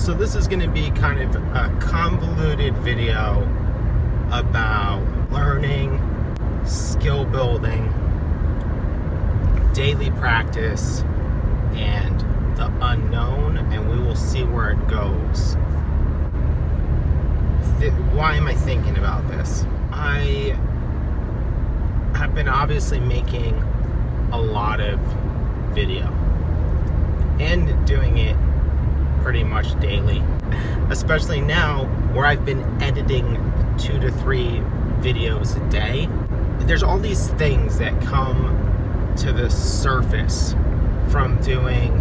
So this is going to be kind of a convoluted video about learning, skill building, daily practice, and the unknown, and we will see where it goes. Why am I thinking about this? I have been obviously making a lot of video and doing it pretty much daily, especially now where I've been editing 2 to 3 videos a day. There's all these things that come to the surface from doing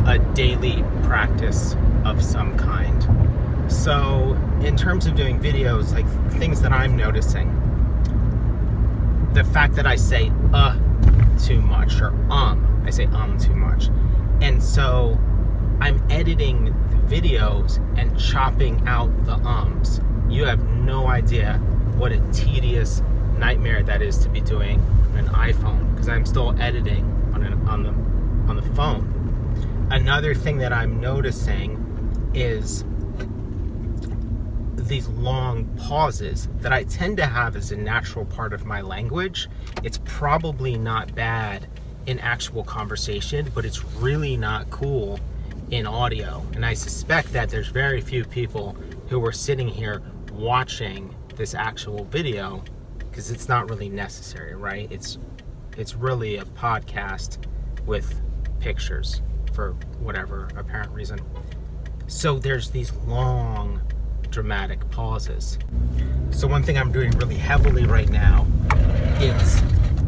a daily practice of some kind. So in terms of doing videos, like things that I'm noticing, the fact that I say too much, or I say too much, and so I'm editing the videos and chopping out the ums. You have no idea what a tedious nightmare that is to be doing on an iPhone, because I'm still editing on the phone. Another thing that I'm noticing is these long pauses that I tend to have as a natural part of my language. It's probably not bad in actual conversation, but it's really not cool in audio. And I suspect that there's very few people who are sitting here watching this actual video, because it's not really necessary, right? It's really a podcast with pictures for whatever apparent reason. So there's these long dramatic pauses. So one thing I'm doing really heavily right now is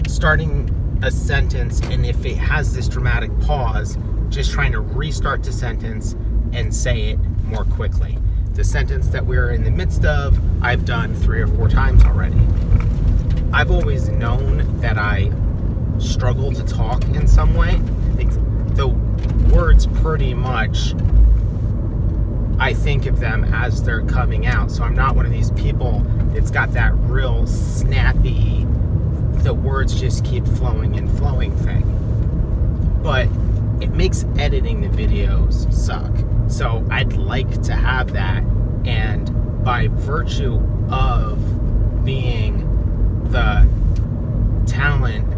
starting a sentence, and if it has this dramatic pause, just trying to restart the sentence and say it more quickly. The sentence that we're in the midst of, I've done 3 or 4 times already. I've always known that I struggle to talk in some way. The words pretty much, I think of them as they're coming out. So I'm not one of these people that's got that real snappy, the words just keep flowing and flowing thing. But it makes editing the videos suck. So I'd like to have that. And by virtue of being the talent,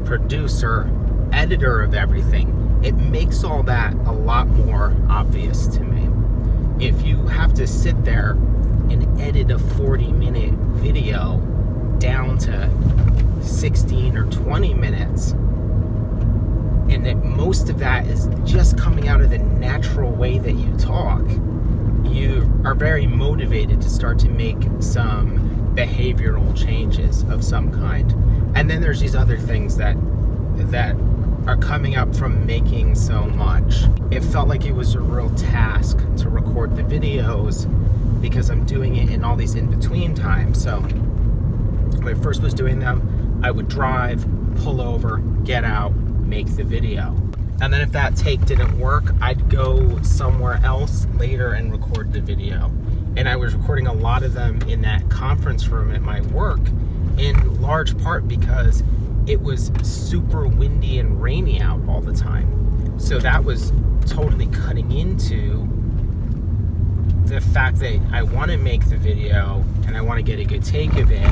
producer, editor of everything, it makes all that a lot more obvious to me. If you have to sit there and edit a 40-minute video down to 16 or 20 minutes, and that most of that is just coming out of the natural way that you talk, you are very motivated to start to make some behavioral changes of some kind. And then there's these other things that are coming up from making so much. It felt like it was a real task to record the videos because I'm doing it in all these in-between times. So when I first was doing them, I would drive, pull over, get out, make the video. And then if that take didn't work, I'd go somewhere else later and record the video. And I was recording a lot of them in that conference room at my work, in large part because it was super windy and rainy out all the time. So that was totally cutting into the fact that I want to make the video and I want to get a good take of it,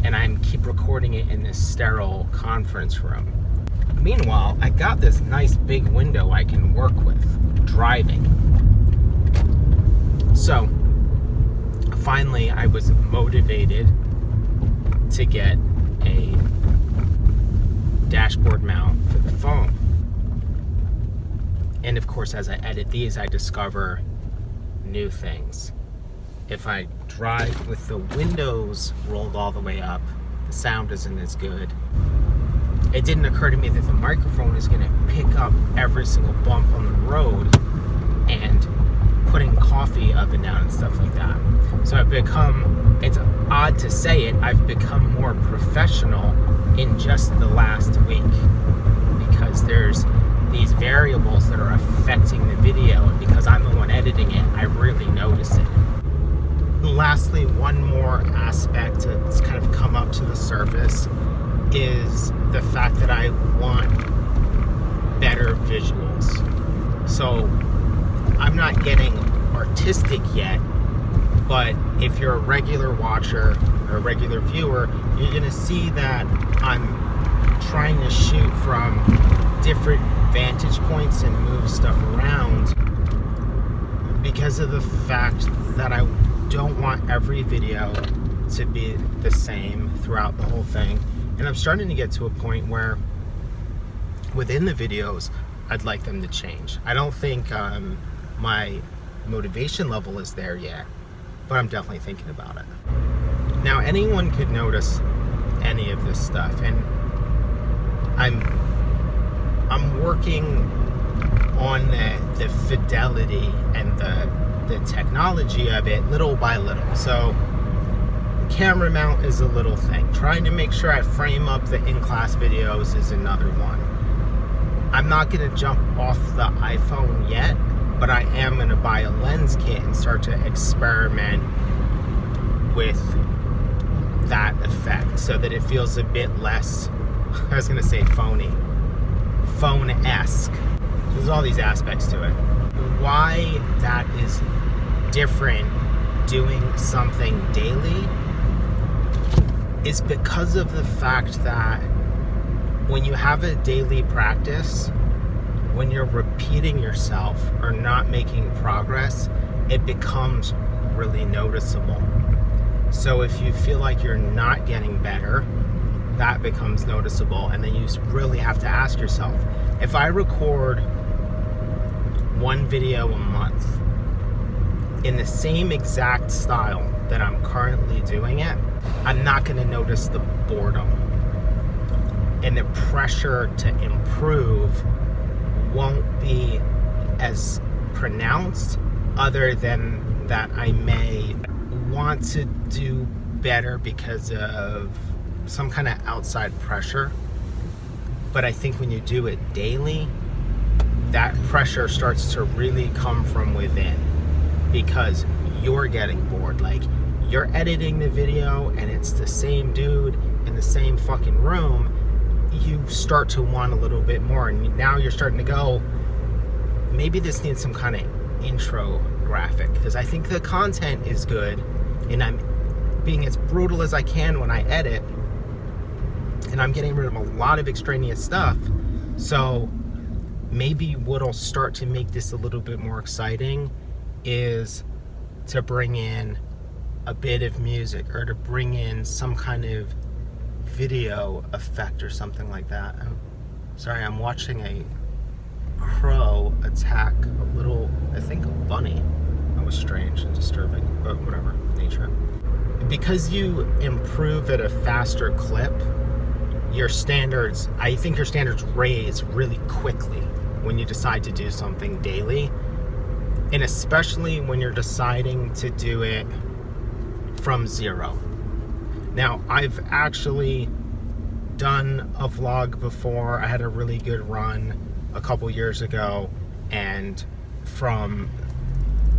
and I keep recording it in this sterile conference room. Meanwhile, I got this nice big window I can work with driving. So finally I was motivated to get a dashboard mount for the phone. And of course, as I edit these, I discover new things. If I drive with the windows rolled all the way up, the sound isn't as good. It didn't occur to me that the microphone is going to pick up every single bump on the road and putting coffee up and down and stuff like that. So I've become, it's odd to say it, I've become more professional in just the last week, because there's these variables that are affecting the video, and because I'm the one editing it, I really notice it. Lastly, one more aspect that's kind of come up to the surface is the fact that I want better visuals. So I'm not not getting artistic yet, but if you're a regular watcher or a regular viewer, you're gonna see that I'm trying to shoot from different vantage points and move stuff around because of the fact that I don't want every video to be the same throughout the whole thing. And I'm starting to get to a point where within the videos, I'd like them to change. I don't think my motivation level is there yet, but I'm definitely thinking about it. Now, anyone could notice any of this stuff, and I'm working on the fidelity and the technology of it little by little. So camera mount is a little thing. Trying to make sure I frame up the in-class videos is another one. I'm not going to jump off the iPhone yet, but I am going to buy a lens kit and start to experiment with that effect so that it feels a bit less, I was going to say phony, phone-esque. There's all these aspects to it. Why that is different doing something daily is because of the fact that when you have a daily practice, when you're repeating yourself or not making progress, it becomes really noticeable. So if you feel like you're not getting better, that becomes noticeable. And then you really have to ask yourself, if I record one video a month in the same exact style that I'm currently doing it, I'm not going to notice the boredom. And the pressure to improve won't be as pronounced, other than that I may want to do better because of some kind of outside pressure. But I think when you do it daily, that pressure starts to really come from within because you're getting bored. Like, you're editing the video and it's the same dude in the same fucking room. You start to want a little bit more, and now you're starting to go, maybe this needs some kind of intro graphic, because I think the content is good and I'm being as brutal as I can when I edit, and I'm getting rid of a lot of extraneous stuff. So maybe what'll start to make this a little bit more exciting is to bring in a bit of music, or to bring in some kind of video effect or something like that. Sorry, I'm watching a crow attack a little, I think, a bunny. That was strange and disturbing, but whatever, nature. Because you improve at a faster clip, your standards, I think your standards raise really quickly when you decide to do something daily, and especially when you're deciding to do it from zero. Now, I've actually done a vlog before. I had a really good run a couple years ago, and from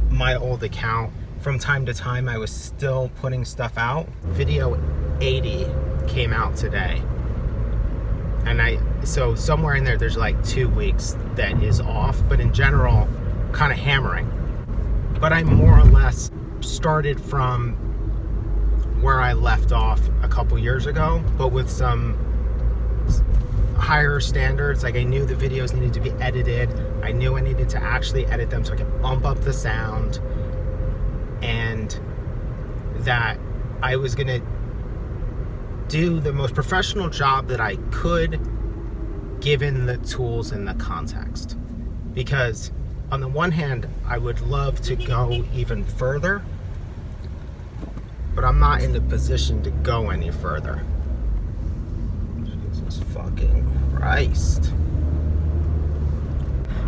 my old account, from time to time, I was still putting stuff out. Video 80 came out today. And so somewhere in there's like 2 weeks that is off, but in general, kind of hammering. But I more or less started from where I left off a couple years ago, but with some higher standards. Like, I knew the videos needed to be edited. I knew I needed to actually edit them so I could bump up the sound, and that I was gonna do the most professional job that I could given the tools and the context. Because on the one hand, I would love to go even further, but I'm not in the position to go any further. Jesus fucking Christ.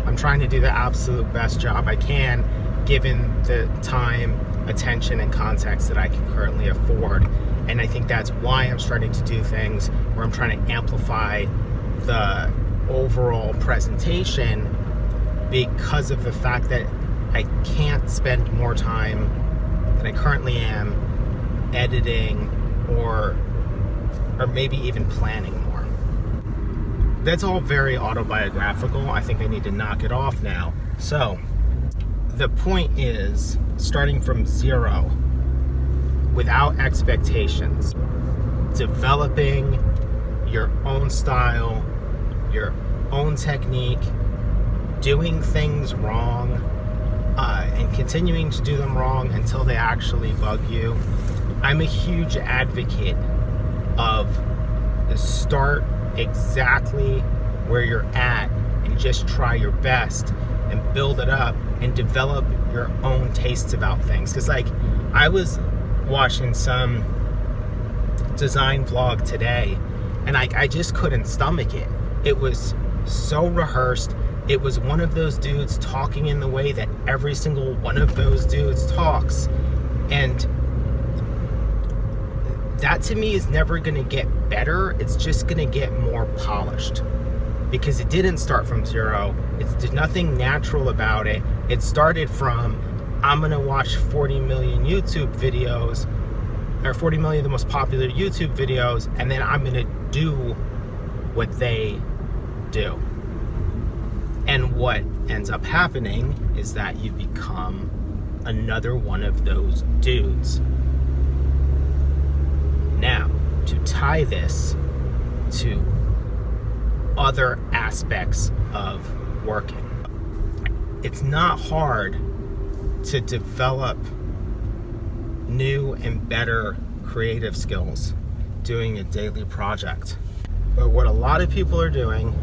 I'm trying to do the absolute best job I can given the time, attention, and context that I can currently afford. And I think that's why I'm starting to do things where I'm trying to amplify the overall presentation, because of the fact that I can't spend more time than I currently am editing or maybe even planning more. That's all very autobiographical. I think I need to knock it off now. So the point is starting from zero without expectations, developing your own style, your own technique, doing things wrong, and continuing to do them wrong until they actually bug you. I'm a huge advocate of start exactly where you're at and just try your best and build it up and develop your own tastes about things. Because like I was watching some design vlog today and I just couldn't stomach it. It was so rehearsed. It was one of those dudes talking in the way that every single one of those dudes talks, and that to me is never gonna get better. It's just gonna get more polished because it didn't start from zero. There's nothing natural about it. It started from, I'm gonna watch 40 million YouTube videos, or 40 million of the most popular YouTube videos, and then I'm gonna do what they do. And what ends up happening is that you become another one of those dudes. Now, to tie this to other aspects of working, it's not hard to develop new and better creative skills doing a daily project. But what a lot of people are doing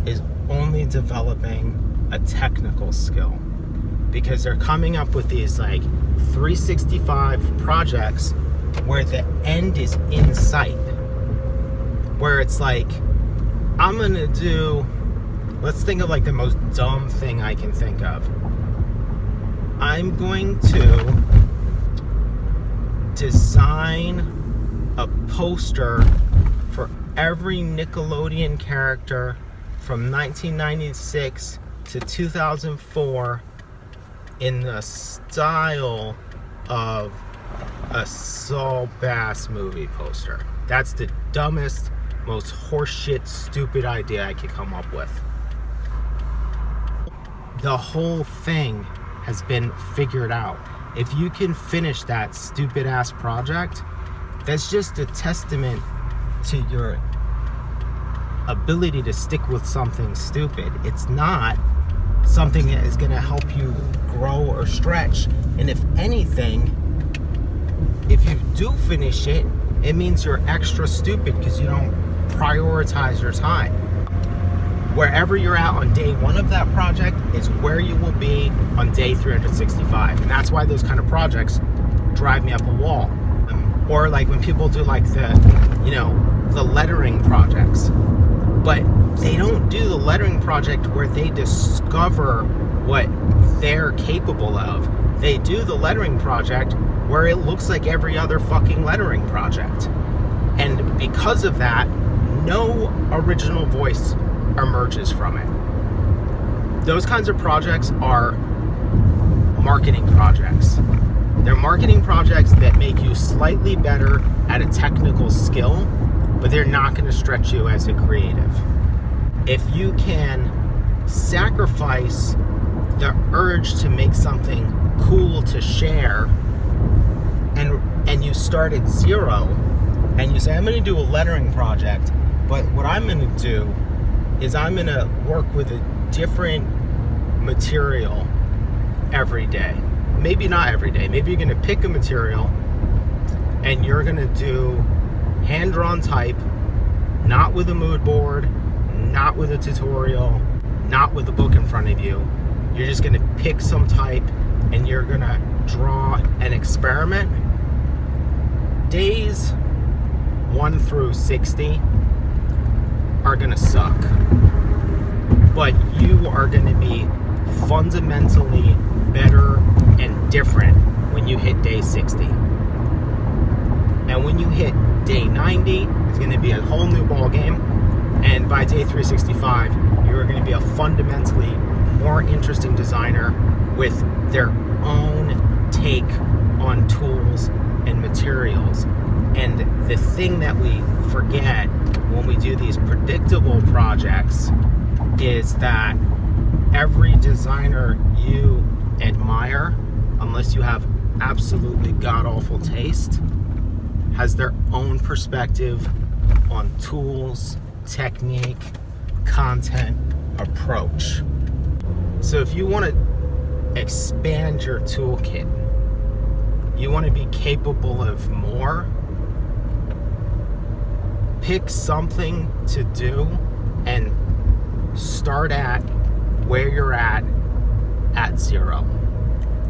is only developing a technical skill, because they're coming up with these like 365 projects where the end is in sight, where it's like, I'm gonna do, let's think of like the most dumb thing I can think of. I'm going to design a poster for every Nickelodeon character from 1996 to 2004 in the style of a Saul Bass movie poster. That's the dumbest, most horseshit, stupid idea I could come up with. The whole thing has been figured out. If you can finish that stupid ass project, that's just a testament to your ability to stick with something stupid. It's not something that is going to help you grow or stretch. And if anything, if you do finish it, it means you're extra stupid because you don't prioritize your time. Wherever you're at on day one of that project is where you will be on day 365. And that's why those kind of projects drive me up a wall. Or like when people do like the lettering projects, but they don't do the lettering project where they discover what they're capable of. They do the lettering project where it looks like every other fucking lettering project. And because of that, no original voice emerges from it. Those kinds of projects are marketing projects. They're marketing projects that make you slightly better at a technical skill, but they're not going to stretch you as a creative. If you can sacrifice the urge to make something cool to share, and you start at zero, and you say, I'm going to do a lettering project, but what I'm going to do is I'm going to work with a different material every day. Maybe not every day. Maybe you're going to pick a material and you're going to do hand-drawn type, not with a mood board, not with a tutorial, not with a book in front of you. You're just going to pick some type and you're going to draw an experiment. Days 1 through 60 are going to suck, but you are going to be fundamentally better and different when you hit day 60. And when you hit day 90, it's going to be a whole new ball game. And by day 365, you're going to be a fundamentally more interesting designer with their own take on tools and materials. And the thing that we forget when we do these predictable projects is that every designer you admire, unless you have absolutely god-awful taste, has their own perspective on tools, technique, content, approach. So if you want to expand your toolkit, you want to be capable of more, pick something to do and start at where you're at zero.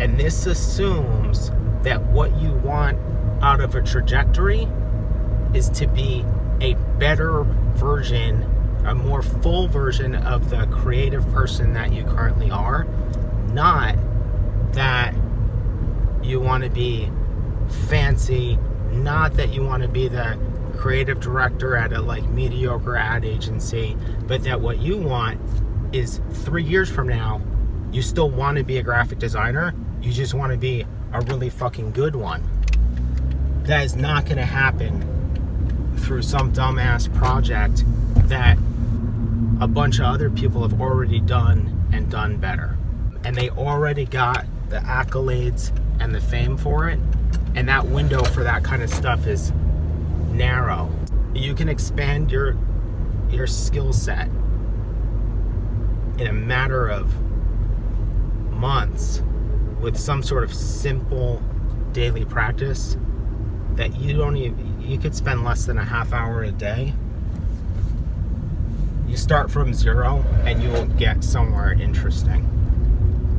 And this assumes that what you want out of a trajectory is to be a better version, a more full version of the creative person that you currently are, not that you want to be fancy, not that you want to be the creative director at a like mediocre ad agency, but that what you want is 3 years from now, you still want to be a graphic designer, you just want to be a really fucking good one. That is not going to happen through some dumbass project that a bunch of other people have already done and done better. And they already got the accolades and the fame for it. And that window for that kind of stuff is narrow. You can expand your skill set in a matter of months with some sort of simple daily practice that you could spend less than a half hour a day. You start from zero and you will get somewhere interesting.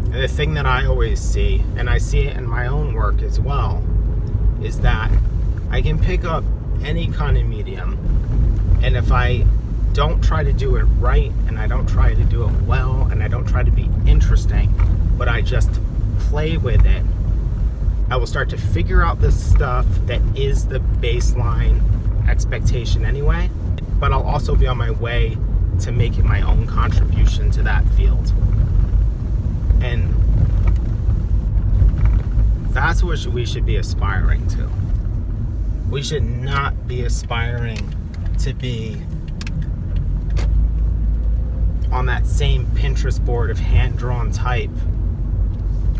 And the thing that I always see, and I see it in my own work as well, is that I can pick up any kind of medium, and if I don't try to do it right, and I don't try to do it well, and I don't try to be interesting, but I just play with it, I will start to figure out the stuff that is the baseline expectation anyway, but I'll also be on my way to making my own contribution to that field. And that's what we should be aspiring to. We should not be aspiring to be on that same Pinterest board of hand-drawn type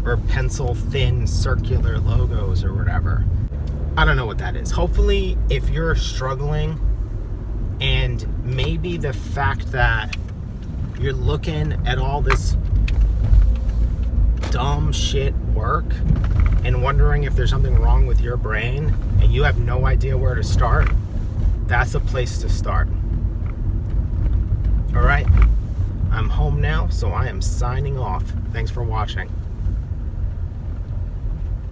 or pencil-thin circular logos or whatever. I don't know what that is. Hopefully, if you're struggling and maybe the fact that you're looking at all this dumb shit work and wondering if there's something wrong with your brain and you have no idea where to start, that's a place to start. All right, I'm home now, so I am signing off. Thanks for watching.